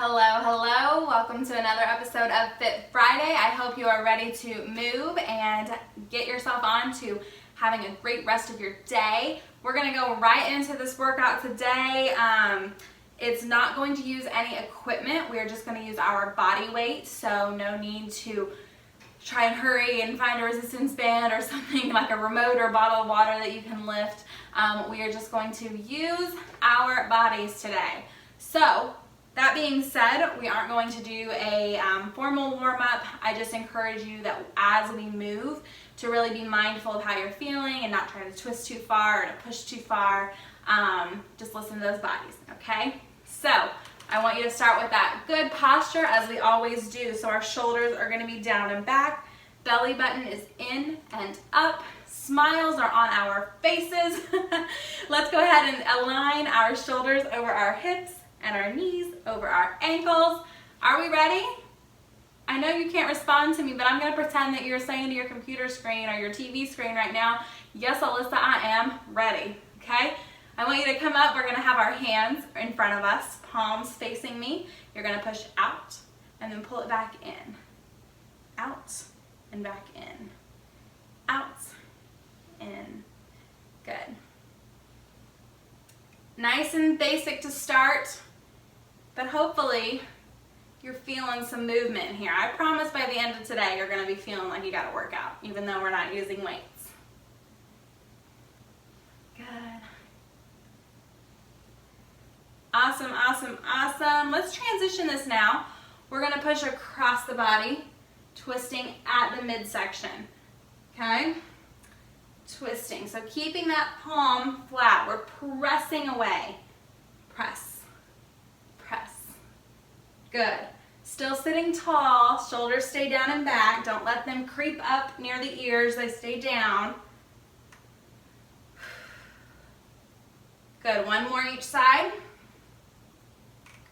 Hello, hello. Welcome to another episode of Fit Friday. I hope you are ready to move and get yourself on to having a great rest of your day. We're going to go right into this workout today. It's not going to use any equipment. We are just going to use our body weight, so no need to try and hurry and find a resistance band or something like a remote or bottle of water that you can lift. We are just going to use our bodies today. So, that being said, we aren't going to do a formal warm-up. I just encourage you that as we move to really be mindful of how you're feeling and not try to twist too far or to push too far. Just listen to those bodies, okay? So, I want you to start with that good posture as we always do. So our shoulders are going to be down and back. Belly button is in and up. Smiles are on our faces. Let's go ahead and align our shoulders over our hips and our knees over our ankles. Are we ready? I know you can't respond to me, but I'm going to pretend that you're saying to your computer screen or your TV screen right now, yes, Alyssa, I am ready, okay? I want you to come up. We're going to have our hands in front of us, palms facing me. You're going to push out and then pull it back in. Out and back in. Out, in. Good. Nice and basic to start. But hopefully, you're feeling some movement here. I promise by the end of today, you're going to be feeling like you got to work out, even though we're not using weights. Good. Awesome, awesome, awesome. Let's transition this now. We're going to push across the body, twisting at the midsection. Okay? Twisting. So keeping that palm flat. We're pressing away. Press. Press. Good. Still sitting tall. Shoulders stay down and back. Don't let them creep up near the ears. They stay down. Good. One more each side.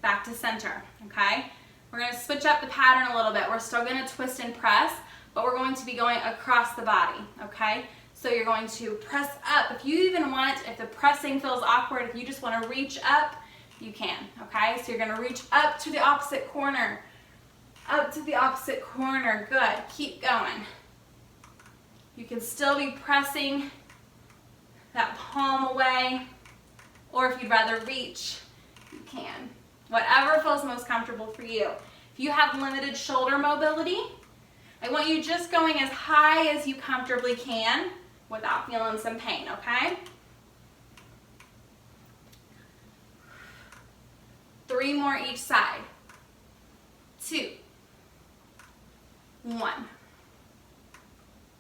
Back to center. Okay? We're going to switch up the pattern a little bit. We're still going to twist and press, but we're going to be going across the body. Okay? So you're going to press up. If you even want, if the pressing feels awkward, if you just want to reach up, you can, okay? So you're going to reach up to the opposite corner. Up to the opposite corner. Good. Keep going. You can still be pressing that palm away, or if you'd rather reach, you can. Whatever feels most comfortable for you. If you have limited shoulder mobility, I want you just going as high as you comfortably can without feeling some pain, okay? 3 more each side. 2. 1.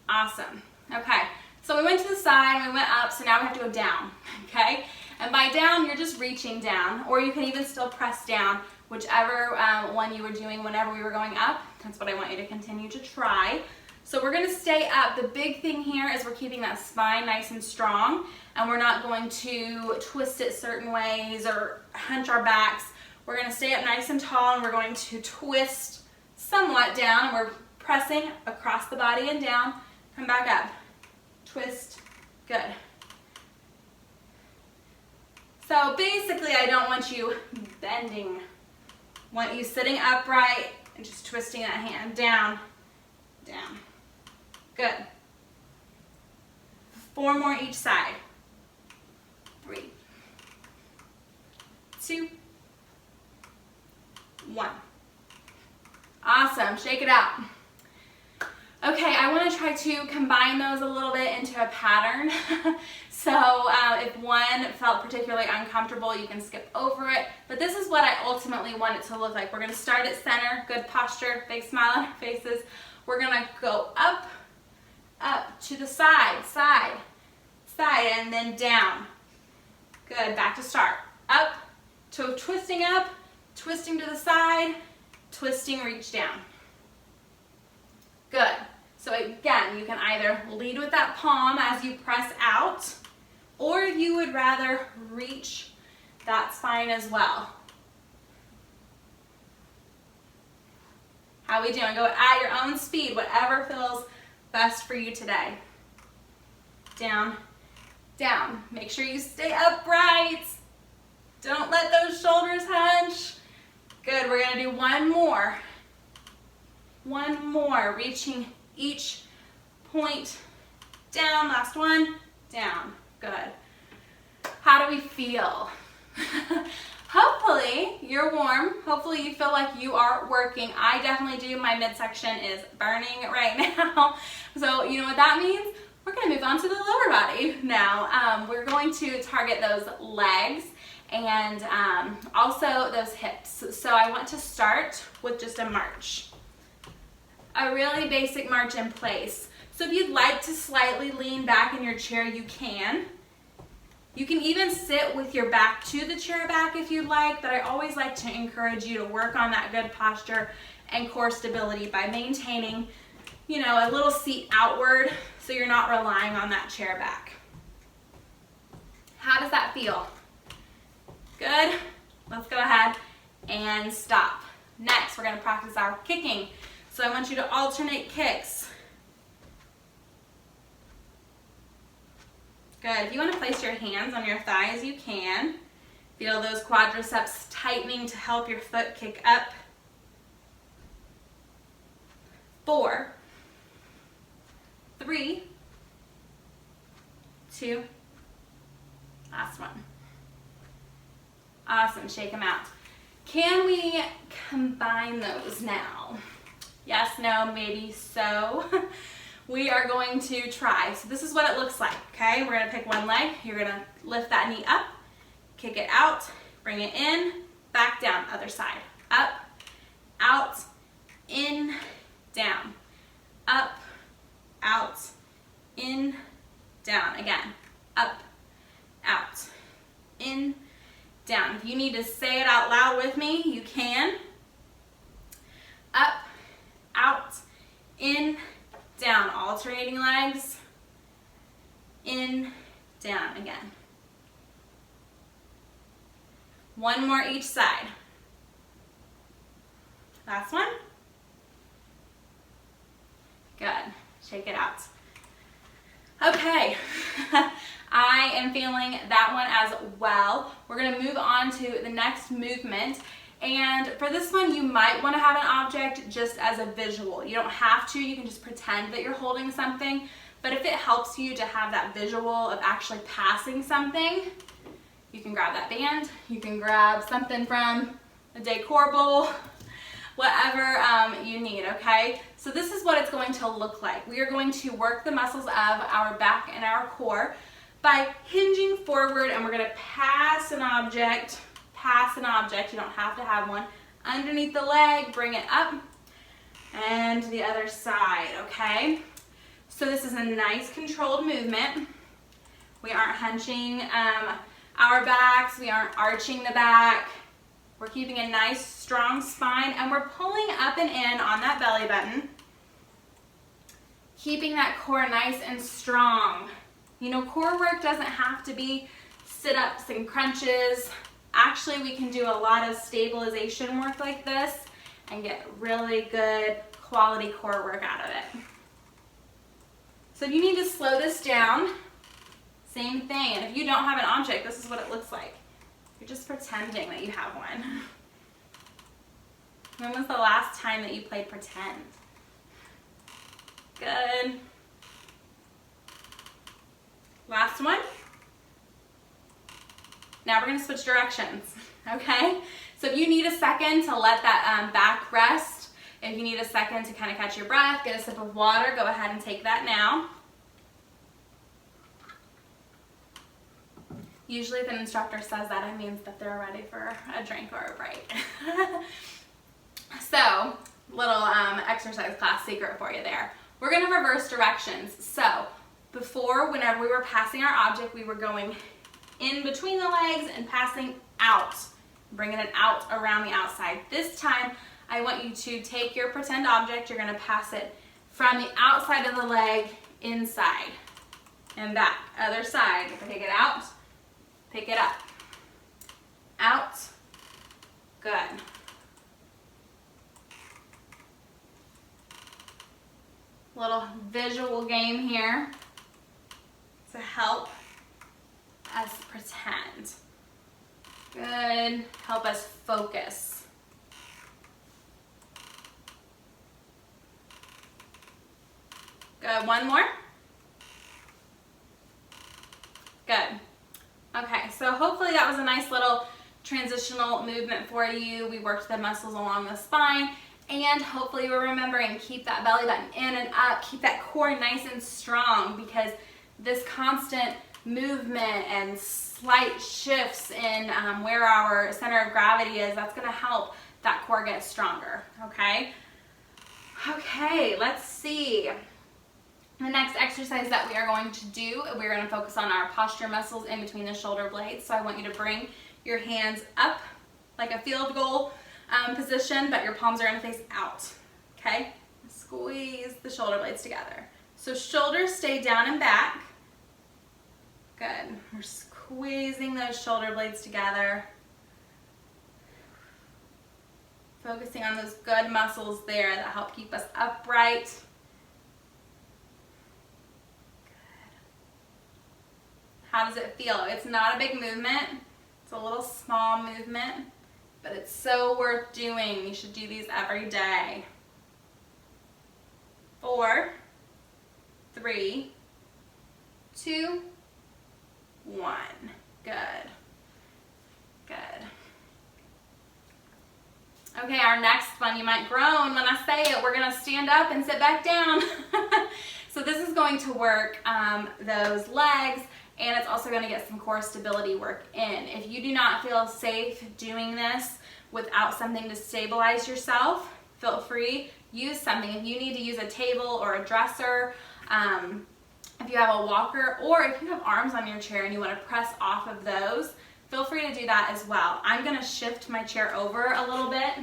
Awesome. Okay, so we went to the side and we went up, so now we have to go down, okay? And by down, you're just reaching down, or you can even still press down, whichever one you were doing whenever we were going up. That's what I want you to continue to try. So we're going to stay up. The big thing here is we're keeping that spine nice and strong, and we're not going to twist it certain ways or hunch our backs. We're going to stay up nice and tall, and we're going to twist somewhat down, and we're pressing across the body and down. Come back up. Twist. Good. So basically, I don't want you bending. I want you sitting upright and just twisting that hand down, down. Good. 4 more each side. 3, 2, 1. Awesome. Shake it out. Okay, I want to try to combine those a little bit into a pattern. So if one felt particularly uncomfortable, you can skip over it. But this is what I ultimately want it to look like. We're going to start at center, good posture, big smile on our faces. We're going to go up, up to the side, side, side, and then down. Good, back to start. Up, to twisting up, twisting to the side, twisting, reach down. Good. So again, you can either lead with that palm as you press out, or you would rather reach that spine as well. How we doing? Go at your own speed, whatever feels best for you today. Down, down. Make sure you stay upright. Don't let those shoulders hunch. Good, we're gonna do one more. One more, reaching each point down. Last one, down. Good. How do we feel? Hopefully you're warm. Hopefully you feel like you are working. I definitely do. My midsection is burning right now. So you know what that means? We're gonna move on to the lower body now. We're going to target those legs and also those hips. So I want to start with just a march. A really basic march in place. So if you'd like to slightly lean back in your chair, you can. You can even sit with your back to the chair back if you'd like, but I always like to encourage you to work on that good posture and core stability by maintaining, you know, a little seat outward so you're not relying on that chair back. How does that feel? Good? Let's go ahead and stop. Next, we're going to practice our kicking. So I want you to alternate kicks. Good. If you want to place your hands on your thighs, you can. Feel those quadriceps tightening to help your foot kick up. 4, 3, 2, last one. Awesome. Shake them out. Can we combine those now? Yes, no, maybe so. We are going to try. So this is what it looks like, okay? We're gonna pick one leg. You're gonna lift that knee up, kick it out, bring it in, back down, other side. Up, out, in, down. Up, out, in, down. Again, up, out, in, down. If you need to say it out loud with me, you can. Up, out, in, down. Alternating legs. In, down again. One more each side. Last one. Good. Shake it out. Okay. I am feeling that one as well. We're going to move on to the next movement. And for this one, you might want to have an object just as a visual. You don't have to. You can just pretend that you're holding something. But if it helps you to have that visual of actually passing something, you can grab that band. You can grab something from a decor bowl, whatever you need, okay? So this is what it's going to look like. We are going to work the muscles of our back and our core by hinging forward, and we're going to pass an object, you don't have to have one, underneath the leg, bring it up, and the other side, okay? So this is a nice controlled movement. We aren't hunching our backs, we aren't arching the back. We're keeping a nice strong spine, and we're pulling up and in on that belly button, keeping that core nice and strong. You know, core work doesn't have to be sit-ups and crunches. Actually, we can do a lot of stabilization work like this and get really good quality core work out of it. So if you need to slow this down, same thing. And if you don't have an object, this is what it looks like. You're just pretending that you have one. When was the last time that you played pretend? Good. Last one. Now we're going to switch directions, okay? So if you need a second to let that back rest, if you need a second to kind of catch your breath, get a sip of water, go ahead and take that now. Usually if an instructor says that, it means that they're ready for a drink or a break. So, little exercise class secret for you there. We're going to reverse directions. So, before, whenever we were passing our object, we were going in between the legs and passing out, bringing it out around the outside. This time, I want you to take your pretend object, you're going to pass it from the outside of the leg inside and back. Other side, pick it out, pick it up, out, good. Little visual game here to help us pretend. Good. Help us focus. Good, one more. Good. Okay, so hopefully that was a nice little transitional movement for you. We worked the muscles along the spine, and hopefully you're remembering, keep that belly button in and up, keep that core nice and strong, because this constant movement and slight shifts in where our center of gravity is, that's gonna help that core get stronger, okay? Okay, let's see. The next exercise that we are going to do, we're going to focus on our posture muscles in between the shoulder blades. So I want you to bring your hands up like a field goal position, but your palms are going to face out, okay? Squeeze the shoulder blades together. So shoulders stay down and back. Good. We're squeezing those shoulder blades together. Focusing on those good muscles there that help keep us upright. How does it feel? It's not a big movement. It's a little small movement, but it's so worth doing. You should do these every day. 4, 3, 2, 1. Good. Good. Okay, our next one, you might groan when I say it, we're gonna stand up and sit back down. So this is going to work those legs, and it's also going to get some core stability work in. If you do not feel safe doing this without something to stabilize yourself, feel free, use something. If you need to use a table or a dresser, if you have a walker, or if you have arms on your chair and you want to press off of those, feel free to do that as well. I'm going to shift my chair over a little bit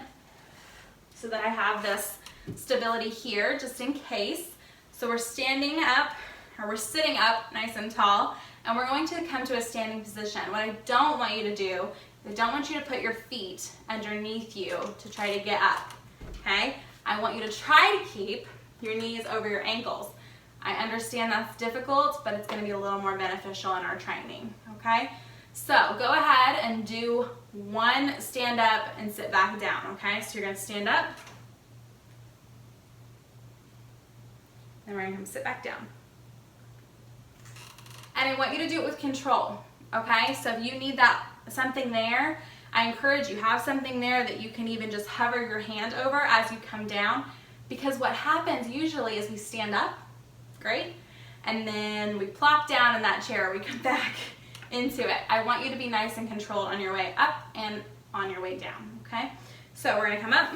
so that I have this stability here just in case. So we're standing up, or we're sitting up nice and tall, and we're going to come to a standing position. What I don't want you to do, I don't want you to put your feet underneath you to try to get up, okay? I want you to try to keep your knees over your ankles. I understand that's difficult, but it's going to be a little more beneficial in our training, okay? So go ahead and do one stand up and sit back down, okay? So you're going to stand up, and we're going to come sit back down. And I want you to do it with control, okay? So if you need that something there, I encourage you, have something there that you can even just hover your hand over as you come down, because what happens usually is we stand up, great, and then we plop down in that chair, we come back into it. I want you to be nice and controlled on your way up and on your way down, okay? So we're gonna come up.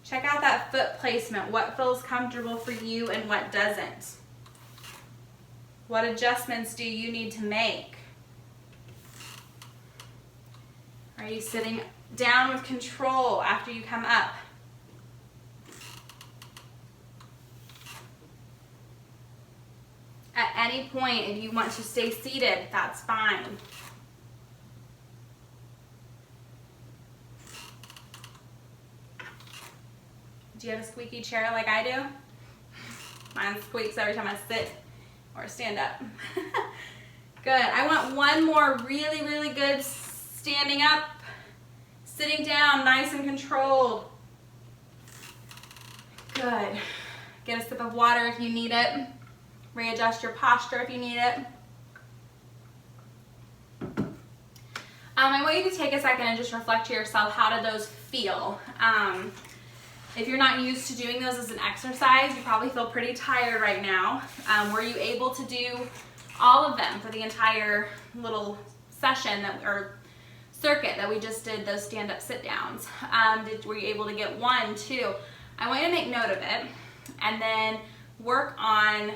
Check out that foot placement, what feels comfortable for you and what doesn't. What adjustments do you need to make? Are you sitting down with control after you come up? At any point, if you want to stay seated, that's fine. Do you have a squeaky chair like I do? Mine squeaks every time I sit or stand up. Good. I want one more really, really good standing up, sitting down, nice and controlled. Good. Get a sip of water if you need it. Readjust your posture if you need it. I want you to take a second and just reflect to yourself, how did those feel? If you're not used to doing those as an exercise, you probably feel pretty tired right now. Were you able to do all of them for the entire little session or circuit that we just did, those stand-up sit-downs? Were you able to get 1, 2? I want you to make note of it and then work on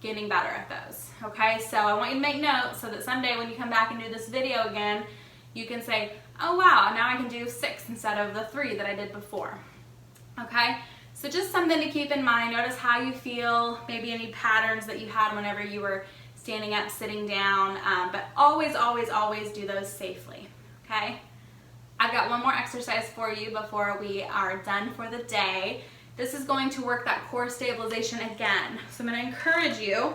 getting better at those, okay? So I want you to make notes so that someday when you come back and do this video again, you can say, oh wow, now I can do 6 instead of the 3 that I did before, okay? So just something to keep in mind. Notice how you feel, maybe any patterns that you had whenever you were standing up, sitting down, but always, always, always do those safely, okay? I've got one more exercise for you before we are done for the day. This is going to work that core stabilization again. So I'm going to encourage you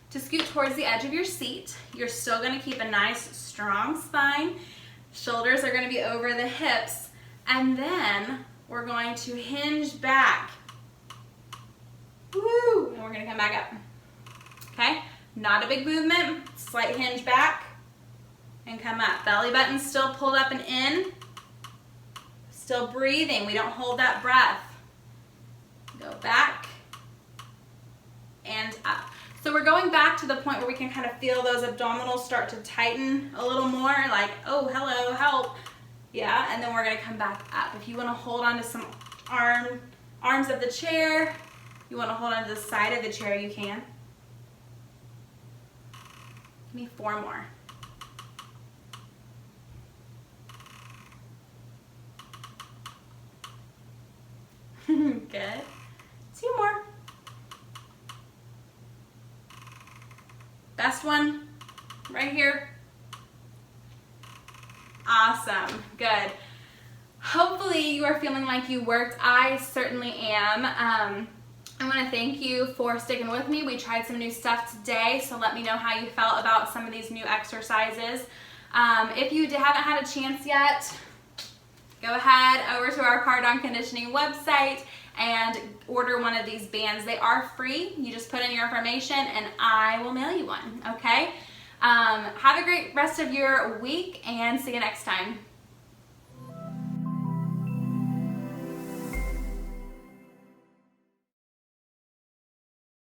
to scoot towards the edge of your seat. You're still going to keep a nice, strong spine. Shoulders are going to be over the hips. And then we're going to hinge back Woo! And we're gonna come back up. Okay, not a big movement, slight hinge back, and come up. Belly button still pulled up and in. Still breathing, we don't hold that breath. Go back and up. So we're going back to the point where we can kind of feel those abdominals start to tighten a little more, like, oh, hello, help. Yeah, and then we're gonna come back up. If you wanna hold on to some arms of the chair, you wanna hold on to the side of the chair, you can. Give me 4 more. Good. 2 more. Best one, right here. Awesome, good. Hopefully you are feeling like you worked. I certainly am. I want to thank you for sticking with me. We tried some new stuff today, so let me know how you felt about some of these new exercises. If you haven't had a chance yet, go ahead over to our Cardon Conditioning website and order one of these bands. They are free. You just put in your information and I will mail you one, okay? Have a great rest of your week and see you next time.